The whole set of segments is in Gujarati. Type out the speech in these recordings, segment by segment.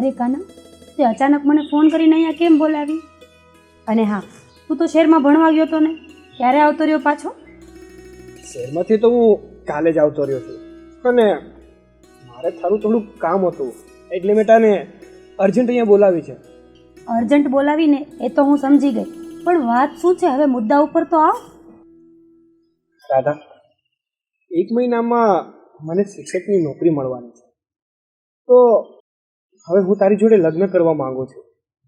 અરે કાના, તે અચાનક મને ફોન કરીને અહીંયા કેમ બોલાવી? અને હા, તું તો શહેરમાં ભણવા ગયો હતો ને, ક્યારે આવતો રહ્યો પાછો? શહેરમાંથી તો હું કાલે જ આવતો રહ્યો છું અને મારે તારું થોડું કામ હતું એટલે મેં તને અર્જન્ટ અહીંયા બોલાવી છે. અર્જન્ટ બોલાવીને એ તો હું સમજી ગઈ, પણ વાત શું છે હવે? મુદ્દા ઉપર તો આવ. રાધા, 1 મહિનામાં મને શિક્ષકની નોકરી મળવાની છે, તો હવે હું તારી જોડે લગ્ન કરવા માંગુ છું.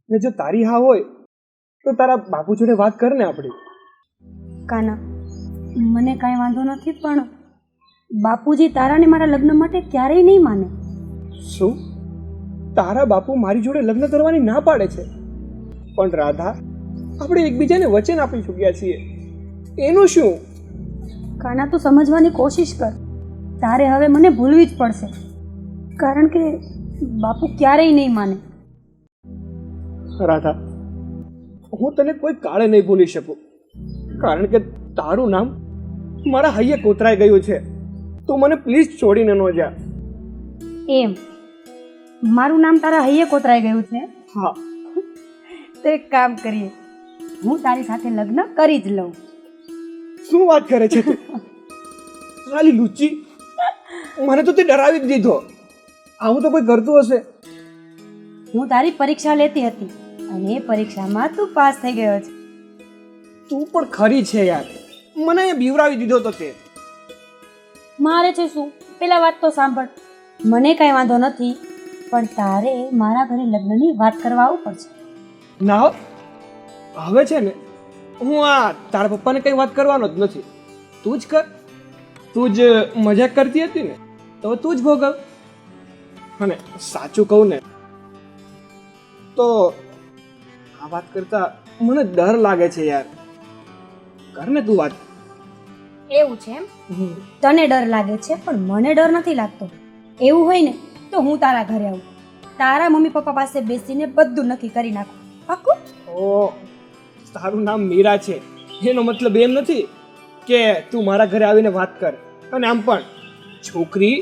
ને જો તારી હા હોય તો તારા બાપુ જોડે વાત કર ને આપણી. કાના, મને કાંઈ વાંધો નથી, પણ બાપુજી તારાને મારા લગ્ન માટે ક્યારેય નહીં માને. શું? તારા બાપુ મારી જોડે લગ્ન કરવાની ના પાડે છે? પણ રાધા, આપણે એકબીજાને વચન આપી ચૂક્યા છીએ, એનું શું? કાના, તું સમજવાની કોશિશ કર. તારે હવે મને ભૂલવી જ પડશે, કારણ કે બાપુ ક્યારેય નહીં માને. રાધા, હું તને કોઈ કાળે નહીં ભૂલી શકું, કારણ કે તારું નામ મારા હૈયે કોતરાઈ ગયું છે. તું મને પ્લીઝ છોડીને ન જા. એમ? મારું નામ તારા હૈયે કોતરાઈ ગયું છે? હા. તો એક કામ કરીએ, હું તારી સાથે લગ્ન કરી જ લઉં. શું વાત કરે છે તું? સાલી લુચ્ચી, મને તો તે ડરાવી જ દીધો. આવું તો કોઈ કરતું હશે? હું તારી પરીક્ષા લેતી હતી અને એ પરીક્ષામાં તું પાસ થઈ ગયો છે. તું પણ ખરી છે યાર, મને અહીંયા બીવરાવી દીધો તો તે. મારે છે શું? પેલા વાત તો સાંભળ. મને કાંઈ વાંધો નથી, પણ તારે મારા ઘરે લગ્નની વાત કરવા આવવું પડશે. ના હો, હવે છે ને હું આ તારા પપ્પાને કંઈ વાત કરવાનો જ નથી. તું જ કર. તું જ મજાક કરતી હતી ને, તો તું જ ભોગવ. અને સાચું કહું ને તો આ વાત કરતા મને ડર લાગે છે યાર. કર ને તું વાત. એવું છે એમ? તને ડર લાગે છે, પણ મને ડર નથી લાગતો. એવું હોય ને તો હું તારા ઘરે આવું, તારા મમ્મી પપ્પા પાસે બેસીને બધું નક્કી કરી નાખું. પાક્કું? ઓ, તારું નામ મીરા છે, એનો મતલબ એમ નથી કે તું મારા ઘરે આવીને વાત કર. અને આમ પણ છોકરી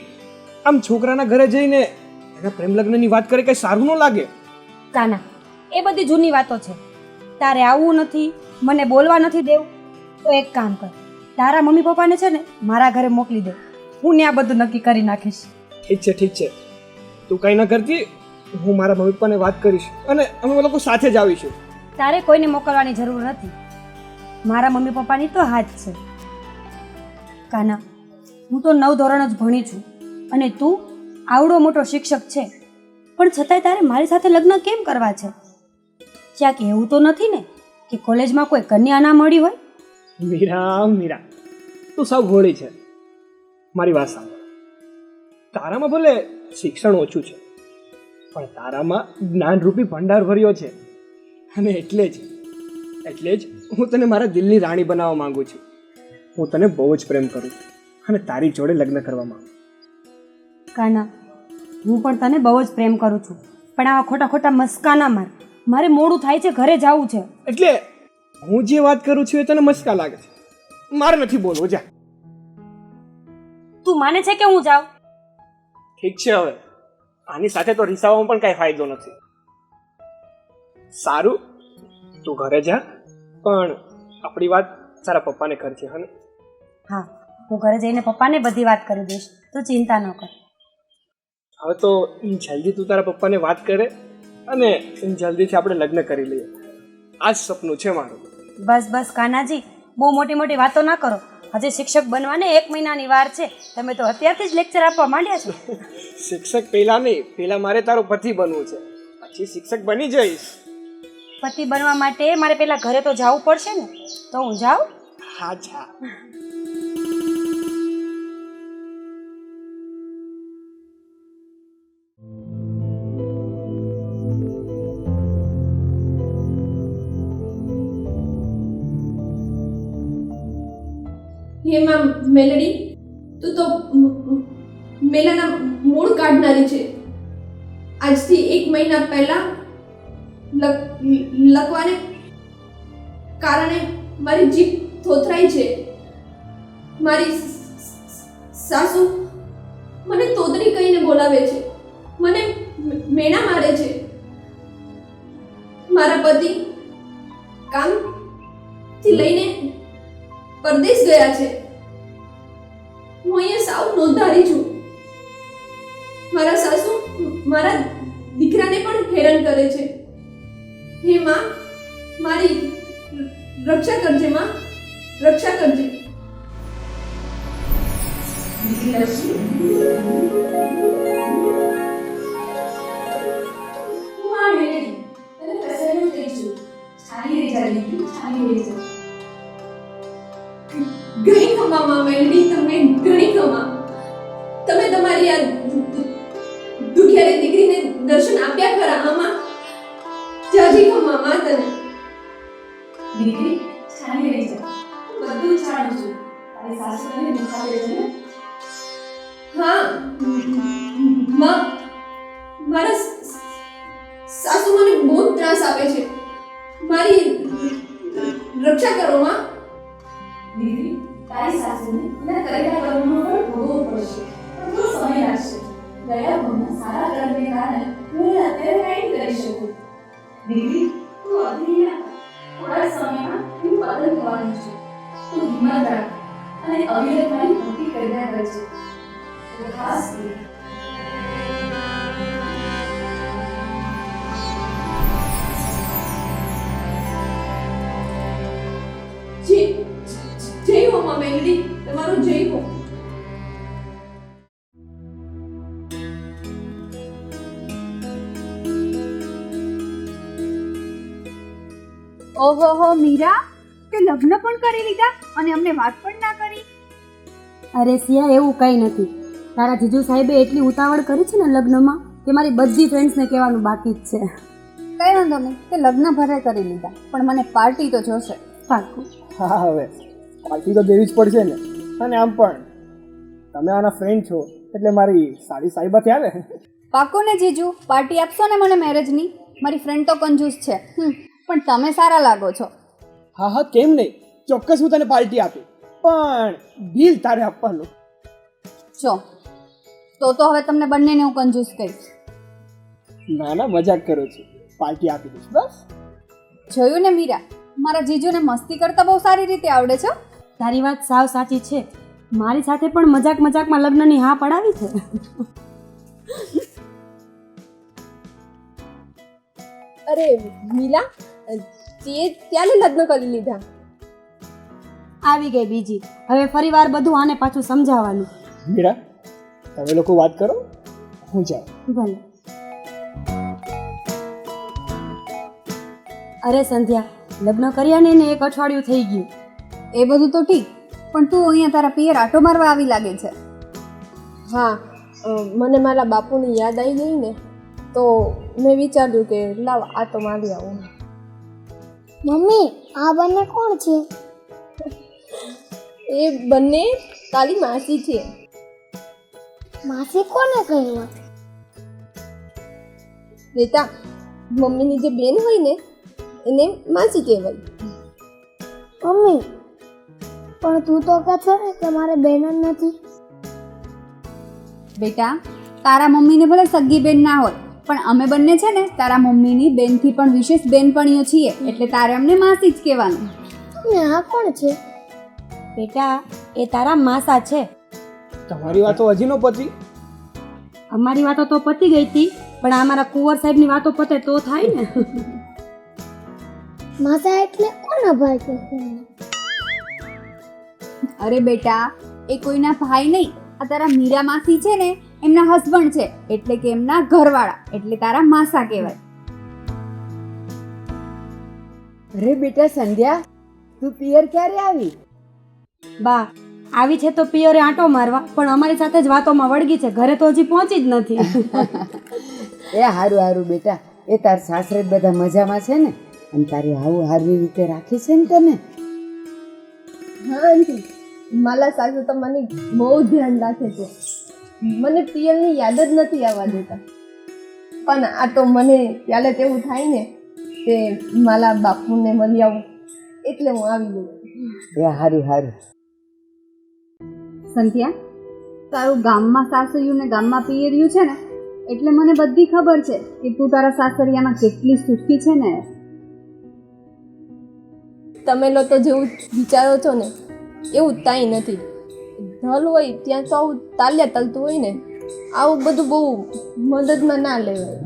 આમ છોકરાના ઘરે જઈને એના પ્રેમ લગ્નની વાત કરે કઈ સારું ન લાગે. કાના, એ બધી જૂની વાતો છે. તારે આવવું નથી, મને બોલવા નથી દેવું, તો એક કામ કર, તારા મમ્મી પપ્પાને છે ને મારા ઘરે મોકલી દે. હું ને આ બધું નક્કી કરી નાખીશ. ઠીક છે, ઠીક છે, તું કંઈ ન કરતી, હું મારા મમ્મી પપ્પાને વાત કરીશ અને અમે લોકો સાથે જ આવીશું. તારે કોઈને મોકલવાની જરૂર નથી, મારા મમ્મી પપ્પાની તો હાથ છે. કાના, હું તો 9 ધોરણ જ ભણી છું અને તું આવડો મોટો શિક્ષક છે, પણ છતાંય તારે મારી સાથે લગ્ન કેમ કરવા છે? ક્યાંક એવું તો નથી ને કે કોલેજમાં કોઈ કન્યા ના મળી હોય? મીરા, મીરા, તું સૌ ભોળી છે. મારી વાત સાંભળ. તારામાં ભલે શિક્ષણ ઓછું છે, પણ તારામાં જ્ઞાનરૂપી ભંડાર ભર્યો છે. અને એટલે જ હું તને મારા દિલની રાણી બનાવવા માંગુ છું. હું તને બહુ જ પ્રેમ કરું છું અને તારી જોડે લગ્ન કરવા માંગુ. કાના, હું પણ તને બહુ જ પ્રેમ કરું છું, પણ આવા ખોટા ખોટા મસ્કા ના માર. મારે મોડું થાય છે, ઘરે જવું છે. એટલે હું જે વાત કરું છું એ તને મસ્કા લાગે છે? મારે નથી બોલવું, જા. તું માને છે કે હું જાઉં? ઠીક છે, હવે આની સાથે તો રીસાવામાં પણ કાંઈ ફાયદો નથી. સારું, તું ઘરે જા, પણ આપણી વાત તારા પપ્પાને કરજે. હા ને? હા, હું ઘરે જઈને પપ્પાને બધી વાત કરી દઈશ, તું ચિંતા ન કર. હવે તો જલ્દી તું તારા પપ્પાને વાત કરે અને જલ્દીથી આપણે લગ્ન કરી લઈએ. આ જ સપનું છે મારું. બસ બસ કાનાજી, બહુ મોટી મોટી વાતો ના કરો. હજી શિક્ષક બનવાને 1 મહિનાની વાર છે. તમે તો અત્યારથી જ લેક્ચર આપવા માંડ્યા છો. શિક્ષક પહેલા નહીં, પહેલા મારે તારો પતિ બનવું છે, પછી શિક્ષક બની જઈશ. પતિ બનવા માટે મારે પહેલા ઘરે તો જવું પડશે ને, તો હું જાઉં? હા, જા. હેમાં મેલડી, તું તો મેલાના મૂળ કાઢનારી છે. આજથી 1 મહિના પહેલા લખવાને કારણે મારી જીભ થોથરાઈ છે. મારી સાસુ મને તોતરી કહીને બોલાવે છે. મને મેણા મારે છે. મારા પતિ કામથી લઈને પરદેશ ગયા છે. હું અહીંયા સાવ નોંધારી છું. મારા સાસુ મારા દીકરાને પણ હેરાન કરે છે. હે માં, મારી રક્ષા કરજે માં, રક્ષા કરજે. ઘણી ખમા માં મેલડી, તમને ઘણી ખમા. તમે તમારી આ દુખિયારી દીકરીને દર્શન આપ્યા ખરા. આમાં જાજી ખમા માં તને. દીકરી છાની રહી જા, બધું જાણું છું. તારી સાસુ તને દુખાવે છે ને? હા માં, મારા સાસુ મને બહુ ત્રાસ આપે છે. મારી રક્ષા કરો માં. દીકરી તારી સાસુને એના કરેલા કર્મનો ફળ ભોગવવો પડશે, પણ થોડો સમય લાગશે. ગયા ભવના સારા કર્મને કારણે હું અત્યારે કંઈ કરી શકું. દીકરી તું અઘરી ના કર. થોડા સમયમાં હું પતન થવાનું છું. તું હિંમત રાખ અને અવિરત મારી ભક્તિ કર્યા કરજે. તો ખાસ દીકરી. જય હો માં મેલડી, તમારો જય હો. ઓહો મીરા, તે લગ્ન પણ કરી લીધા અને અમને વાત પણ ના કરી. અરે સિયા, એવું કંઈ નથી. તારા જીજુ સાહેબે એટલી ઉતાવળ કરી છે ને લગ્નમાં કે મારી બધી ફ્રેન્ડ્સને કહેવાનું બાકી જ છે. કઈ વાંધો નહીં, તે લગ્ન ભરે કરી લીધા, પણ મને પાર્ટી તો જોશે. પાક્કું. હા, હવે પાર્ટી તો દેવી જ પડશે ને. અને આમ પણ તમે આના ફ્રેન્ડ છો એટલે મારી સારી સાહેબા થયા ને. પાક્કું ને જીજુ, પાર્ટી આપશો ને મને મેરેજની? મારી ફ્રેન્ડ તો કંજૂસ છે, પણ તમે સારા લાગો છો. હા હા, કેમ નહીં, ચોક્કસ હું તને પાર્ટી આપી, પણ બિલ તારે આપવાનું. જો તો હવે તમને બંનેને હું કંજૂસ કહીશ. ના ના, મજાક કરું છું. પાર્ટી આપી દઈશ બસ. જોયું ને મીરા, મારા જીજુને મસ્તી કરતા બહુ સારી રીતે આવડે છે. તારી વાત સાવ સાચી છે. મારી સાથે પણ મજાક મજાકમાં લગ્નની હા પડાવી છે. અરે મીલા, તે ક્યારે લગ્ન કરી લીધા? આવી ગઈ બીજી. હવે ફરી વાર બધું આને પાછું સમજાવવાનું. મીરા, તમે લોકો વાત કરો, હું જાઉં. ભલે. અરે સંધ્યા, લગ્ન કર્યા ને એને 1 અઠવાડિયું થઈ ગયું. એ બધું તો ઠીક, પણ તું અહીંયા તારા પિયર આટો મારવા આવી લાગે છે. હા, મને મારા બાપુની યાદ આવી ગઈ ને, તો મેં વિચાર્યું કે લાવ આ તો મારી આવું. મમ્મી, આ બંને કોણ છે? એ બંને તારી માસી છે. માસી કોને કહેવાય? બેટા, મમ્મીની જે બેન હોય ને એને માસી કહેવાય. મમ્મી, પણ તું તો કહે છે ને કે મારે બહેન જ નથી. બેટા, તારા મમ્મીને ભલે સગી બેન ના હોય, પણ અમે બંને છે ને તારા મમ્મીની બેનથી પણ વિશેષ બેનપણીઓ છીએ, એટલે તારે અમને માસી જ કહેવાનું. ને આ કોણ છે? બેટા, એ તારા માસા છે. તમારી વાતો હજી નો પતી? અમારી વાતો તો પતી ગઈ હતી, પણ આ મારા કુંવર સાહેબની વાતો પતે તો થાય ને. માસા એટલે કોના ભાઈ છે? અરે બેટા, એ કોઈના ભાઈ નહીં, આ તારા મીરા માસી છે ને એમના હસબન્ડ છે, એટલે કે એમના ઘરવાળા, એટલે તારા માસા કહેવાય. અરે બેટા સંધ્યા, તું પિયર ક્યારે આવી? બા આવી છે તો પિયરે આંટો મારવા, પણ અમારી સાથે જ વાતોમાં વળગી છે. ઘરે તો હજી પહોંચી જ નથી. એ હારું હારું બેટા, એ તાર સાસરે જ બધા મજામાં છે ને? અને તારી આવું હારી રીતે રાખી છે ને તને? હા આંટી, મારા સાસુ તો મને બહુ ધ્યાન રાખે છે. મને પિયરની યાદ જ નથી આવવા દેતા. પણ આ તો મને ત્યારે તેવું થાય ને કે મારા બાપુને મળી આવું, એટલે હું આવી ગઈ. એ હારું હારું. સંધ્યા, તારું ગામમાં સાસરિયું ને ગામમાં પિયરિયું છે ને, એટલે મને બધી ખબર છે કે તું તારા સાસરિયામાં કેટલી સુખી છે ને. તમે લોકો જેવું વિચારો છો ને એવું તાઈ નથી. ધલ હોય ત્યાં તો આવું તાલ્યા તલતું હોય ને, આવું બધું બહુ મદદમાં ના લેવાય.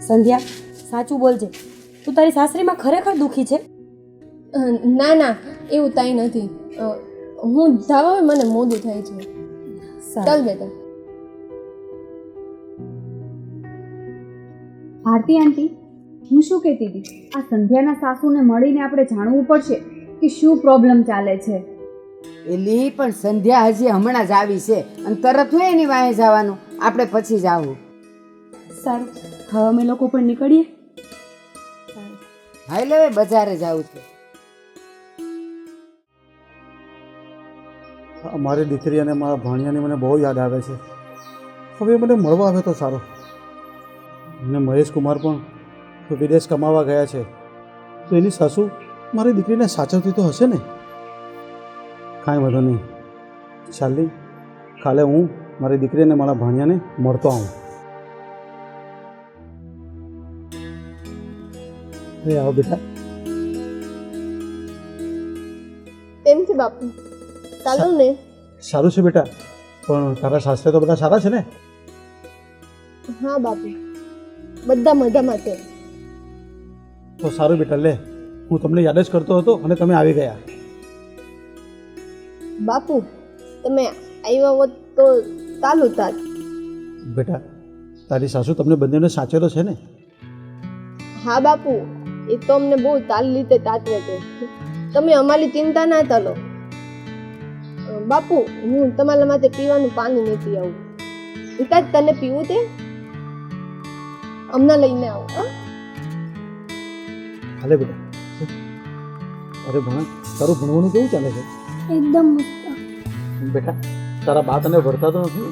સંધ્યા, સાચું બોલજે, તું તારી સાસરીમાં ખરેખર દુઃખી છે? ના ના, એવું તાઈ નથી. હું જાવા મને મોડું થાય છે. ચાલ બેટા. ભારતી આંટી, હું શું કહેતી હતી, આ સંધ્યાના સાસુને મળીને આપણે જાણવું પડશે કે શું પ્રોબ્લેમ ચાલે છે. એલી પણ સંધ્યા હજી હમણાં જ આવી છે અને તરત હોય એની વાંહે જવાનું, આપણે પછી જ આવું. સારું, હવે અમે લોકો પણ નીકળીએ. હાલ હવે બજારે જાવું છે. મારી દીકરી અને મારા ભાણિયાની મને બહુ યાદ આવે છે. હવે મને મળવા આવે તો સારો. અને મહેશ કુમાર પણ વિદેશ કમાવા ગયા છે, તો એની સાસુ મારી દીકરીને સાચવતી તો હશે ને. કાંઈ વાંધો નહીં, ચાલી કાલે હું મારી દીકરી અને મારા ભાણિયાને મળતો આવું. એ આવો બેટા. એમ છે બાપુ, ચાલો ને. સારું છે બેટા, પણ તારા સાસરે તો બધા સારા છે ને? હા બાપુ, બધા મજામાં છે. તો સારું બેટા, લે હું તમને યાદ જ કરતો હતો અને તમે આવી ગયા. બાપુ તમે આવ્યા હોત તો ચાલુ તાત. બેટા, તારી સાસુ તમને બંનેને સાચેલો છે ને? હા બાપુ, એ તો અમને બહુ તાલી રીતે તાતવે છે. તમે અમારી ચિંતા ના ચાલો. બાપુ, હું તમારા માટે પીવાનું પાણી નથી આવું. વિકાસ, તને પીવું તે હમણાં લઈને આવું. હા હાલે બેટા. અરે ભણા, તારું ભણવાનું કેવું ચાલે છે? એકદમ મસ્ત. બેટા, તારા બા તને ભરતા તો નથી?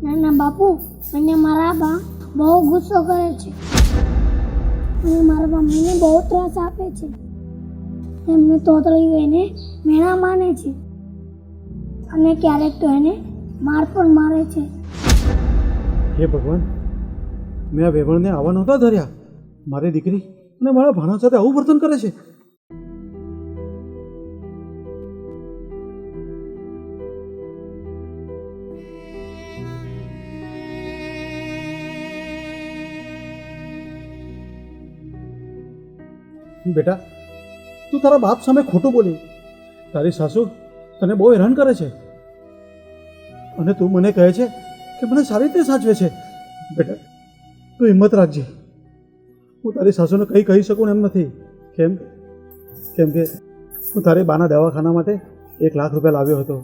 ના ના બાપુ, મને મારા બા બહુ ગુસ્સો કરે છે અને મારા મમ્મીને બહુ ત્રાસ આપે છે. એમને તોતળી એને મેણા માને છે અને ક્યારેક તો એને માર પણ મારે છે. હે ભગવાન, મેં આ વેવણને આવા નહોતા ધર્યા. મારી દીકરી અને મારા ભાણા સાથે આવું વર્તન કરે છે. બેટા, તું તારા બાપ સામે ખોટું બોલી. તારી સાસુ તને બહુ હેરાન કરે છે અને તું મને કહે છે કે મને સારી રીતે સાચવે છે. બેટા, તું હિંમત રાખજે. હું તારી સાસુને કંઈ કહી શકું એમ નથી. કેમ કે હું તારી બાના દવાખાના માટે 1 લાખ રૂપિયા લાવ્યો હતો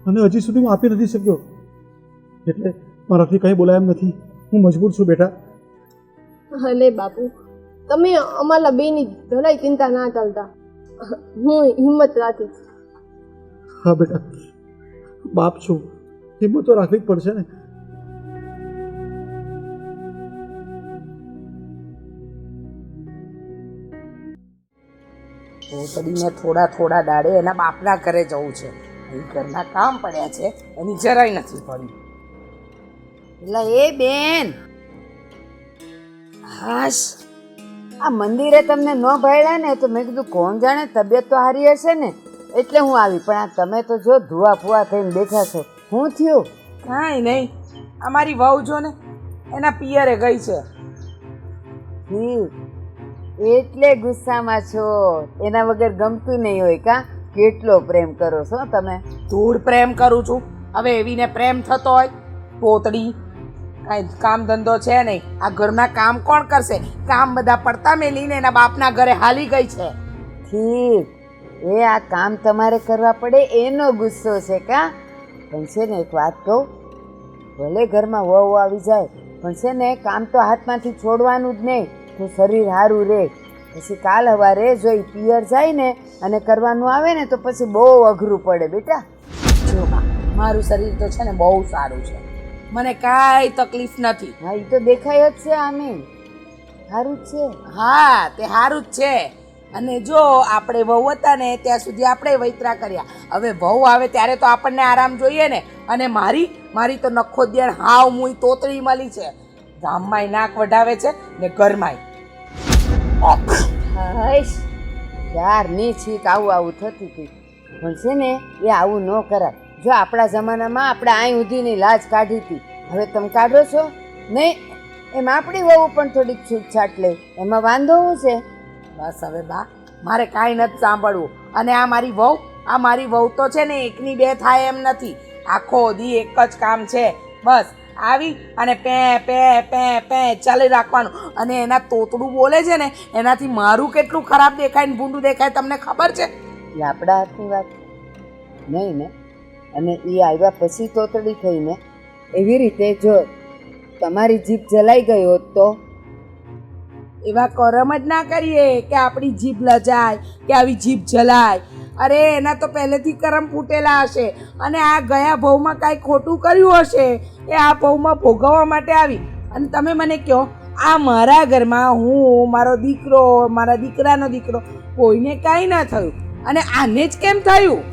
અને હજી સુધી હું આપી નથી શક્યો. એટલે મારાથી કંઈ બોલાય એમ નથી. હું મજબૂર છું બેટા. હલે બાપુ, તમે અમારા બેની જરાય ચિંતા ના કરતા. હું હિંમત રાખીશ. હા બેટા, બાપ છું, હિંમત તો રાખવી જ પડશે ને. પોતડીને થોડા દાડે એના બાપના ઘરે જવું છે. એ ઘરના કામ પડ્યા છે, એની જરાય નથી પડી. એટલે એ બેન, હાશ, આ મંદિરે તમને ન ભાડ્યા ને તો મેં કીધું કોણ જાણે તબિયત તો સારી હશે ને એટલે હું આવી. પણ આ તમે તો જો ધુઆ ફુઆ થઈને બેઠા છો. શું થયું? કાંઈ નહીં, અમારી વહુ જો ને એના પિયરે ગઈ છે. એટલે ગુસ્સામાં છો? એના વગર ગમતું નહીં હોય કા? કેટલો પ્રેમ કરો છો તમે? ધૂળ પ્રેમ કરું છું. હવે એવીને પ્રેમ થતો હોય? પોતડી, કાંઈ કામ ધંધો છે નહીં. આ ઘરના કામ કોણ કરશે? કામ બધા પડતા મેલીને એના બાપના ઘરે હાલી ગઈ છે. ઠીક, એ આ કામ તમારે કરવા પડે એનો ગુસ્સો છે કા? પણ છે ને એક વાત કહું, ભલે ઘરમાં વહુ આવી જાય પણ છે ને કામ તો હાથમાંથી છોડવાનું જ નહીં, તો શરીર સારું રહે. પછી કાલ સવારે જો એ પિયર જાય ને અને કરવાનું આવે ને તો પછી બહુ અઘરું પડે બેટા. જો બા, મારું શરીર તો છે ને બહુ સારું છે, મને કાંઈ તકલીફ નથી. હા, એ તો દેખાય જ છે. આમે સારું જ છે. હા, તે સારું જ છે. અને જો આપણે વહુ હતા ને ત્યાં સુધી આપણે વૈતરા કર્યા. હવે વહુ આવે ત્યારે તો આપણને આરામ જોઈએ ને. અને મારી મારી તો નખો દેણ હાવ મુઈ તોતરી મળી છે. ગામમાંય નાક વઢાવે છે ને ઘરમાંય. હાઈશ ક્યારની છીક આવું થતી હતી. પણ છે ને એ આવું ન કરાય. જો આપણા જમાનામાં આપણે અહીં સુધીની લાજ કાઢી હતી, હવે તમે કાઢો છો નહીં. એમ આપણી વહુ પણ થોડીક છૂટછાટ લે, એમાં વાંધો શું છે? બસ હવે બા, મારે કાંઈ નથી સાંભળવું. અને આ મારી વહુ તો છે ને એકની બે થાય એમ નથી. આખો દી એક જ કામ છે. બસ આવી અને પે પે પે પે ચાલી રાખવાનું. અને એના તોતડું બોલે છે ને એનાથી મારું કેટલું ખરાબ દેખાય ને ભૂંડું દેખાય તમને ખબર છે? એ આપણા હાથની વાત નહીં ને. અને એ આવ્યા પછી તોતડી થઈને એવી રીતે જો તમારી જીભ જલાઈ ગઈ હોત તો? એવા કરમ જ ના કરીએ કે આપણી જીભ લજાય કે આવી જીભ જલાય. અરે એના તો પહેલેથી કરમ ફૂટેલા હશે અને આ ગયા ભવમાં કાંઈ ખોટું કર્યું હશે એ આ ભવમાં ભોગવવા માટે આવી. અને તમે મને કહો, આ મારા ઘરમાં હું, મારો દીકરો, મારા દીકરાનો દીકરો, કોઈને કાંઈ ના થયું અને આને જ કેમ થયું?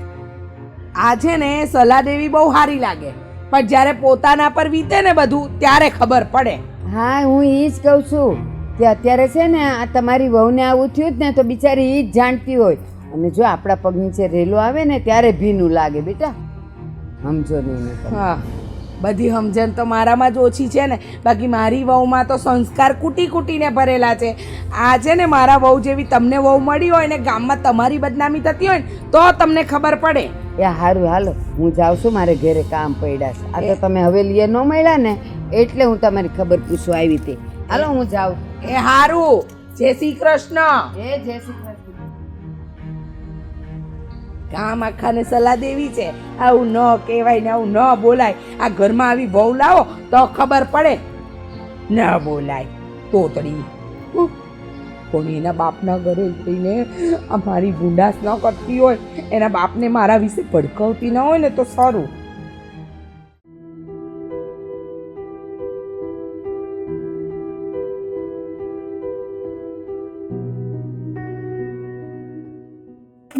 આ છે ને સલાહ દેવી બહુ સારી લાગે, પણ જ્યારે પોતાના પર વીતે ને બધું ત્યારે ખબર પડે. હા, હું એ જ કહું છું કે અત્યારે છે ને આ તમારી વહુને આવું થયું જ ને તો બિચારી એ જ જાણતી હોય. અને જો આપણા પગ નીચે રેલો આવે ને ત્યારે ભીનું લાગે. બેટા સમજો નહીં ને તમે. હા, બધી સમજણ તો મારામાં જ ઓછી છે ને. બાકી મારી વહુમાં તો સંસ્કાર કૂટી કૂટીને ભરેલા છે. આ છે ને મારા વહુ જેવી તમને વહુ મળી હોય ને ગામમાં તમારી બદનામી થતી હોય ને તો તમને ખબર પડે. એ સારું, હાલો હું જાઉં છું, મારે ઘરે કામ પડ્યા છે. આ તો તમે હવેલીએ ન મળ્યા ને એટલે હું તમારી ખબર પૂછવા આવી હતી. હાલો હું જાઉં. એ હારું, જય શ્રી કૃષ્ણ. એ જય શ્રી કૃષ્ણ. ગામ આખાને સલાહ દેવી છે આવું ન કહેવાય ને આવું ન બોલાય. આ ઘરમાં આવી વહુ લાવો તો ખબર પડે. ન બોલાય તોતડી. પણ એના બાપના ઘરે જઈને અમારી ગુંડાસ ન કરતી હોય, એના બાપને મારા વિશે ભડકાવતી ન હોય ને તો સારું.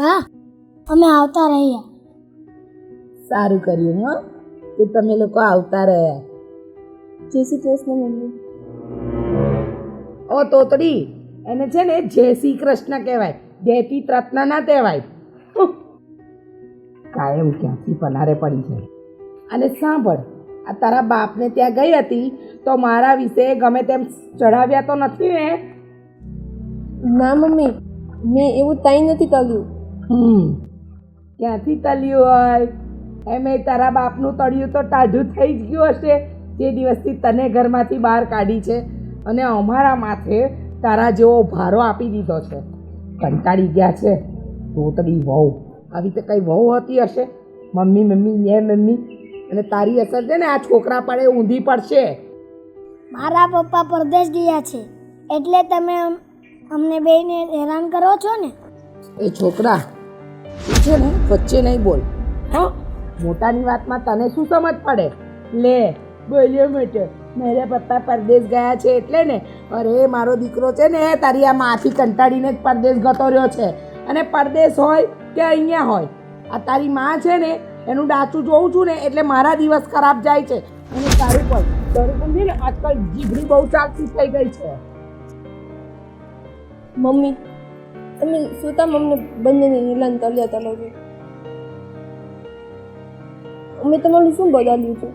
બા, અમે આવતા રહ્યા. સારું કર્યું હો કે તમે લોકો આવતા રહ્યા. જય શ્રી કૃષ્ણ મમ્મી. ઓ તોતડી, એને છે ને જય શ્રી કૃષ્ણ કહેવાય, જયથી રત્ન ના કહેવાય. કાયમ ક્યાંથી પનારે પડી છે. અને સાંભળ, આ તારા બાપને ત્યાં ગઈ હતી તો મારા વિશે ગમે તેમ ચડાવ્યા તો નથી ને? ના મમ્મી, મેં એવું તાઈ નથી કર્યું. ક્યાંથી તલ્યું હોય? એમે તારા બાપનું તળિયું તો ટાઢું થઈ જ ગયું હશે જે દિવસથી તને ઘરમાંથી બહાર કાઢી છે અને અમારા માથે તારા જેવો ભારો આપી દીધો છે. કંટાળી ગયા છે તોતડી વહુ. આવી તો કઈ વહુ હતી હશે? મમ્મી મમ્મી એ મમ્મી. અને તારી અસર છે ને આ છોકરા પડે ઊંધી પડશે. મારા પપ્પા પરદેશ ગયા છે એટલે તમે અમને બેયને હેરાન કરો છો ને. એ છોકરા તું છે ને વચ્ચે નહીં બોલ. હા, મોટાની વાતમાં તને શું સમજ પડે? લે બોલ્યો મોટો, મારા પપ્પા પરદેશ ગયા છે એટલે ને. અરે મારો દીકરો છે ને તારી આ માથી કંટાળીને જ પરદેશ ગતો રહ્યો છે. અને પરદેશ હોય કે અહીંયા હોય, આ તારી માં છે ને એનું ડાચું જોઉં છું ને એટલે મારા દિવસ ખરાબ જાય છે. અને તારું પણ છે ને આજકાલ જીભડી બહુ ચાલતી થઈ ગઈ છે. મમ્મી, તમે સુતા અમને બંનેને નીલાન તલ્યા તલો છો. અમે તમારું શું બગાડ્યું છે?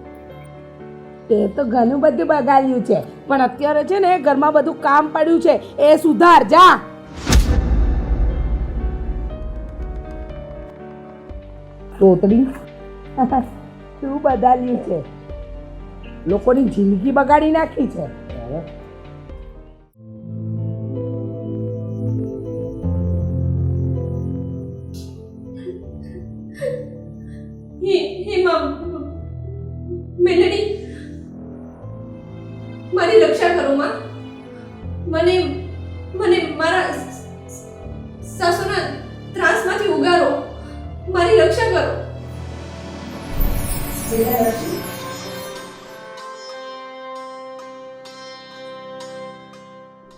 તે તો ઘણું બધું બગાડ્યું છે, પણ અત્યારે છે ને ઘરમાં બધું કામ પડ્યું છે એ સુધાર જા. તોતડી શું બગાડ્યું છે? લોકોની જિંદગી બગાડી નાખી છે. મેલડી, મારી રક્ષા કરો માં. મને મને મારા સાસુના ત્રાસમાંથી ઉગારો. મારી રક્ષા કરો.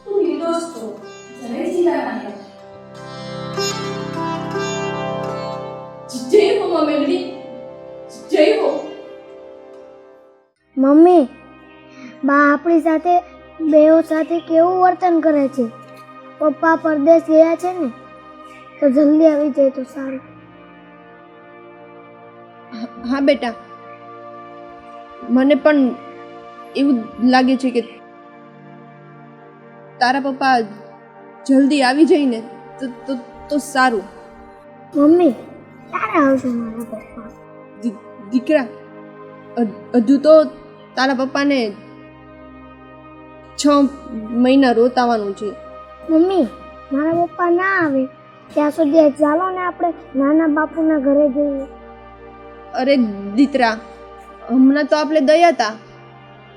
તું નિર્દોષ છો, જરાય ચિંતા ના કર. જય હો માં મેલડી, જય હો. બા આપણી સાથે બેઓ સાથે કેવું વર્તન કરે છે. પપ્પા પરદેશ ગયા છે ને, તો જલ્દી આવી જાય તો સારું. હા બેટા, મને પણ એવું લાગે છે કે તારા પપ્પા જલ્દી આવી જાય ને તો સારું. મમ્મી, ક્યારે આવશે મારા પપ્પા? દીકરા, હજુ તો તારા પપ્પાને 6 મહિના રોતાવાનું છે. મમ્મી, મારા પપ્પા ના આવે ત્યાં સુધી ચાલો ને આપણે નાના બાપુના ઘરે જઈએ. અરે દીકરા, હમણાં તો આપણે ગયા હતા,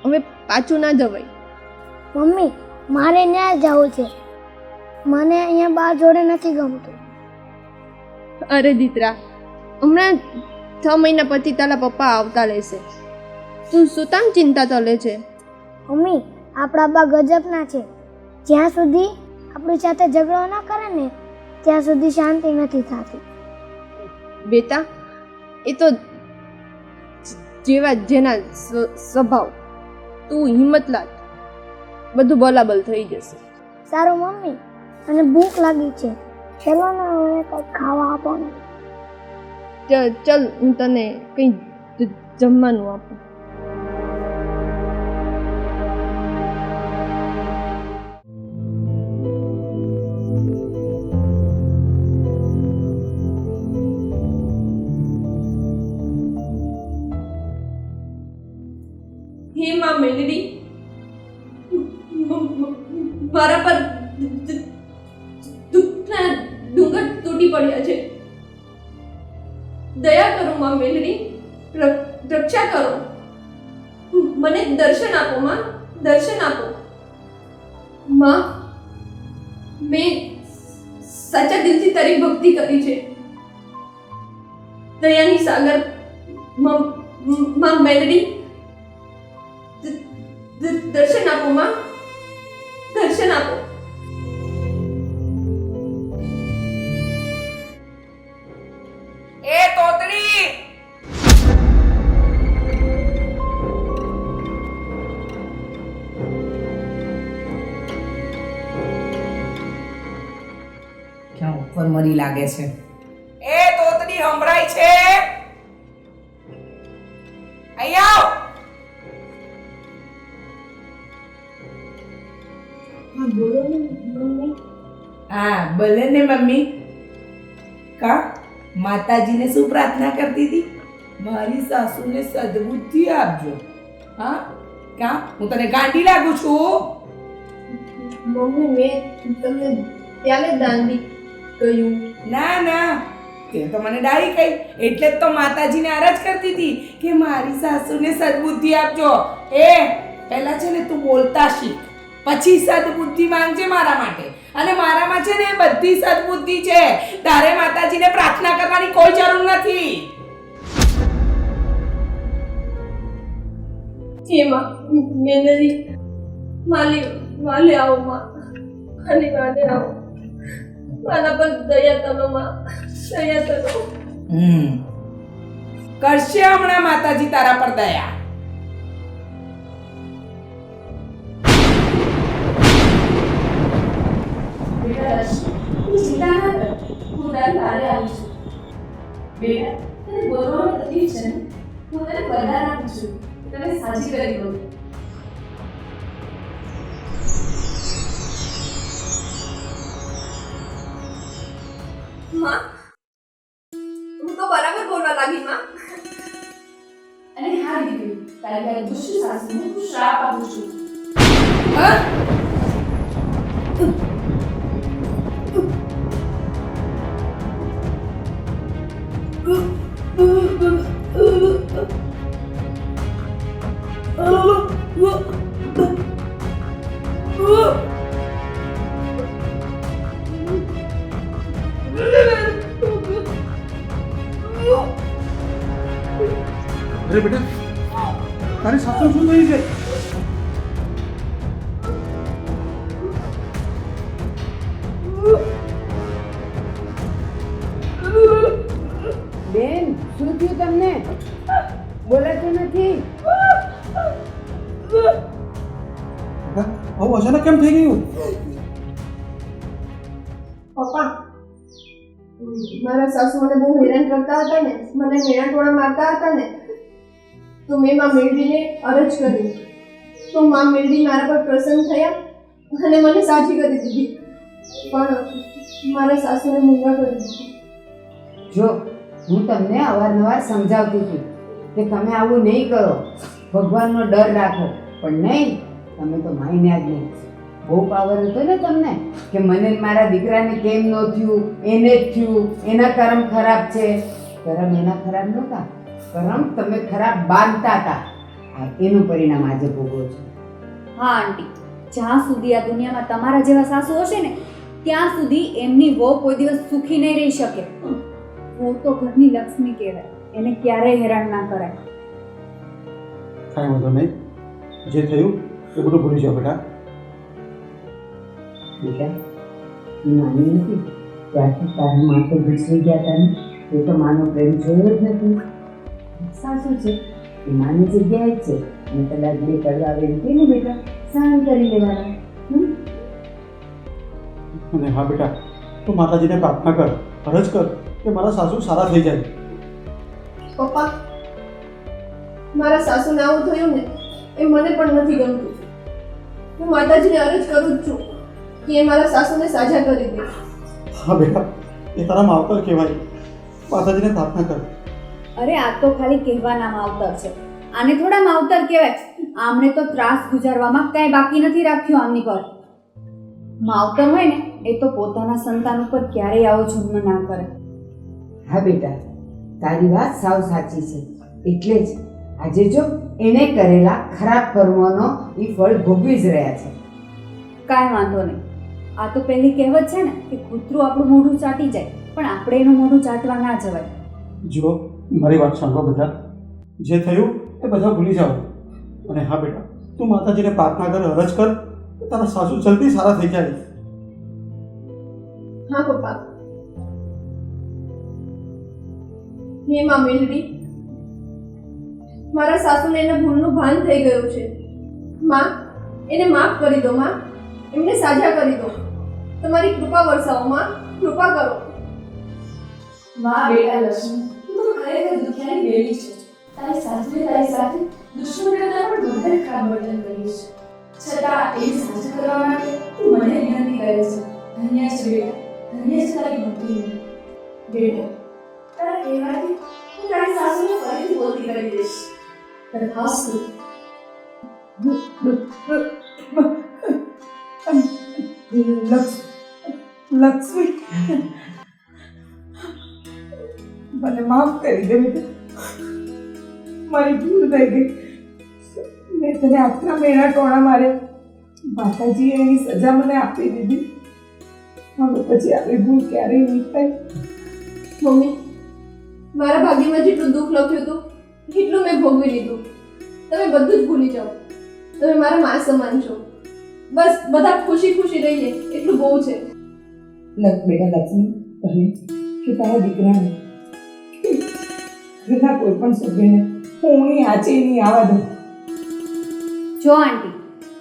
હવે પાછું ના જવાય. મમ્મી, મારે ત્યાં જવું છે. મને અહીંયા બા જોડે નથી ગમતું. અરે દીકરા, હમણાં 6 મહિના પછી તારા પપ્પા આવતા રહેશે. તું શું તામ ચિંતા ચાલે છે? મમ્મી, આપણા બા ગજબના છે. જ્યાં સુધી આપણી સાથે ઝઘડો ના કરે ને ત્યાં સુધી શાંતિ નથી થતી. બેટા, એ તો જેના સ્વભાવ. તું હિંમત લાગ, બધું બરાબર થઈ જશે. સારું મમ્મી, અને ભૂખ લાગી છે. ચલો ને હવે કંઈક ખાવા આપો ને. ચલ, હું તને કંઈ જમવાનું આપું. હે માં મેલડી, મારા પર દુઃખના ડુંગર તૂટી પડ્યા છે. દયા કરો માં મેલડી, રક્ષા કરો. મને દર્શન આપો માં, દર્શન આપો. માં, મેં સાચા દિલથી તારી ભક્તિ કરી છે. દયાની સાગર માં મેલડી, દર્શન આપો માં, દર્શન આપો. એ તોતડી, ક્યાં ઉપર મરી લાગે છે. એ તોતડી સંભળાય છે? અહીંયા આવ. હા ભલે ને મમ્મી. કા માતાજીને શું પ્રાર્થના કરતી હતી? મારી સાસુને સદબુદ્ધિ આપજો. હા કા હું તને ગાંડી લાગુ છું? મમ્મી, મેં તમને ત્યારે દાંડી કહ્યું. ના ના, તે તો મને ડાળી કહી, એટલે જ તો માતાજીને અરજ કરતી હતી કે મારી સાસુને સદબુદ્ધિ આપજો. એ પહેલા છે ને તું બોલતા શીખ, પછી સદબુદ્ધિ માંગજે મારા માટે. અને મારામાં છે ને બધી સદબુદ્ધિ છે. તારે માતાજીને પ્રાર્થના કરવાની કોઈ જરૂર નથી. એમાં મેનરી વાલે આવો માં, અને વાલે આવો. મારા પર દયા કરો માં, દયા કરો. કરશે હમણાં માતાજી તારા પર દયા. ચિંતા ના કર, હું તારી હારે આવી છું. બેટા, તને બોલવામાં તકલીફ છે ને? હું તને વરદાન આપું છું, તને સાજી કરી દઉં. માં, હું તો બરાબર બોલવા લાગી માં. અને હા દીકરી, તારી ઘરે દુષ્ટ સાસુને હું શ્રાપ આપું છું. હા? અરે બેટા, તારી સાસુ શું થઈ છે? બેન, શું થયું તમને? બોલાતું નથી? બેટા આવું અચાનક કેમ થઈ ગયું? પપ્પા મારા સાસુ મને બહુ હેરાન કરતા હતા ને, મને મેણા ટોણા મારતા હતા ને, તો મેં માં મેળવીને અરજ કરી. તો માં મેળવી મારા પર પ્રસન્ન થયા અને મને સાચી કરી દીધી. પણ મારા સાસુને મૂંગા કરી દીધી. જો હું તમને અવારનવાર સમજાવતી હતી કે તમે આવું નહીં કરો, ભગવાનનો ડર રાખો, પણ નહીં, તમે તો માન્યા જ નહીં. બહુ પાવર હતો ને તમને કે મને મારા દીકરાને કેમ ન થયું, એને જ થયું, એના કર્મ ખરાબ છે. કર્મ એના ખરાબ નહોતા, કર્મ તમે ખરાબ બાંધતા હતા. એનું પરિણામ આજે ભોગવો છો. હા આંટી, જ્યાં સુધી આ દુનિયામાં તમારા જેવા સાસુ હશે ને ત્યાં સુધી એમની વહુ કોઈ દિવસ સુખી નહીં રહી શકે. વહુ તો ઘરની લક્ષ્મી કહેવાય, એને ક્યારેય હેરાન ના કરાય. કાંઈ વાંધો નહીં, જે થયું એ બધું ભૂલી જાઓ બેટા. બેટા તું નાની નથી ત્યારથી તારા માથે ઘૂસી ગયા હતા ને, એ તો માનો પ્રેમ જોયો જ નથી. સાસુ છે એ માની જગ્યાએ જ છે, અને કદાચ બે કરવા આવે એમ કે ને બેટા સહન કરી લેવાના. અને હા બેટા, તું માતાજીને પ્રાર્થના કર, અરજ કર કે મારા સાસુ સારા થઈ જાય. પપ્પા મારા સાસુને આવું થયું ને એ મને પણ નથી ગમતું. હું માતાજીને અરજ કરું જ છું કે એ મારા સાસુને સાજા કરી દે. હા બેટા, એ તારા માવતર કહેવાય, માતાજીને પ્રાર્થના કર. અરે આ તો ખાલી કહેવાના માવતર છે, આને થોડા માવતર કહેવાય. આમને તો ત્રાસ ગુજારવામાં કાંઈ બાકી નથી રાખ્યું આમની પર. માવતર હોય ને એ તો પોતાના સંતાન ઉપર ક્યારેય આવો જન્મ ના કરે. હા બેટા, તારી વાત સાવ સાચી છે. એટલે જ આજે જો એણે કરેલા ખરાબ કર્મોનો એ ફળ ભોગવી જ રહ્યા છે. કાંઈ વાંધો નહીં, આ તો પહેલી કહેવત છે ને કે કૂતરું આપણું મોઢું ચાટી જાય પણ આપણે એનું મોઢું ચાટવા ના જવાય. જો મારી વાત સાંભળો બધા, જે થયું એ બધા ભૂલી જાઓ. અને હા બેટા, તું માતાજીને પ્રાર્થના કર, અરજ કર કે તારા સાસુ જલ્દી સારા થઈ જાય. હા પપ્પા. હે માં મેલડી, મારા સાસુને એના ભૂલનું ભાન થઈ ગયું છે. માં એને માફ કરી દો. માં એમને સાજા કરી દો. તમારી કૃપા વરસાવો. માં કૃપા કરો. વાહ બેટા લક્ષ્મી, તું તો ખરેખર દુખિયાની બેડી છે. તારી સાસુએ તારી સાથે દુશ્મન કરતા પણ વધારે ખરાબ વર્તન કર્યું છે, છતાં એ સાજા કરવા માટે તું મને વિનંતી કરે છે. ધન્ય છે બેટા, ધન્ય છે તારી ભક્તિને. બેટા તારા કહેવાથી હું તારી સાસુને ફરીથી બોલતી કરી દઈશ. તથાસ્તુ. લક્ષ્મી મને માફ કરી દે બેટા, મારી ભૂલ થઈ ગઈ. મેં તને આટલા મેણા ટોણા માર્યા, માતાજીએ એની સજા મને આપી દીધી. હવે પછી આવી ભૂલ ક્યારેય નહીં થાય. મમ્મી, મારા ભાગ્યમાં જેટલું દુઃખ લખ્યું હતું એટલું મેં ભોગવી લીધું. તમે બધું જ ભૂલી જાઓ. તમે મારા મા સમાન છો. બસ બધા ખુશી ખુશી રહીએ એટલું બહુ છે. બેટા લક્ષ્મી, તને કે તારા દીકરાને ઘરના કોઈ પણ સભ્યને હું ની આચી નહીં આવવા દઉં. જો આંટી,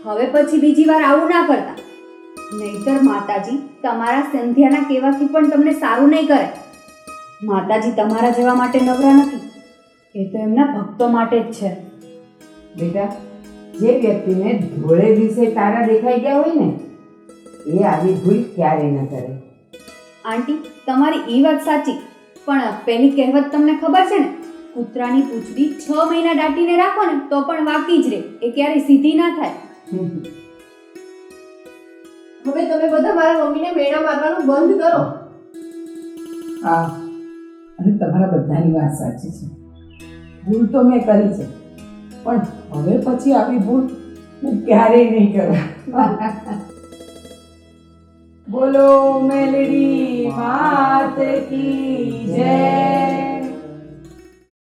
હવે પછી બીજી વાર આવું ના કરતા, નહીતર માતાજી તમારા સંધ્યાના કહેવાથી પણ તમને સારું નહીં કરે. માતાજી તમારા જેવા માટે નવરા નથી, એ તો એમના ભક્તો માટે જ છે. બેટા, જે વ્યક્તિને ધોળે દિવસે તારા દેખાઈ ગયા હોય ને એ આવી ભૂલ ક્યારેય ન કરે. આંટી તમારી એ વાત સાચી, પણ પેલી કહેવત તમને ખબર છે ને, કૂતરાની પૂંછડી 6 મહિના દાટીને રાખો ને તો પણ વાકી જ રહે, એ ક્યારેય સીધી ના થાય. હવે તમે બધા મારા મમ્મીને મેણા મારવાનું બંધ કરો. હા, અને તમારા બધાની વાત સાચી છે. ભૂલ તો મેં કરી છે, પણ હવે પછી આવી ભૂલ હું ક્યારેય નહીં કરું. બોલો મેલડી માત કી જય.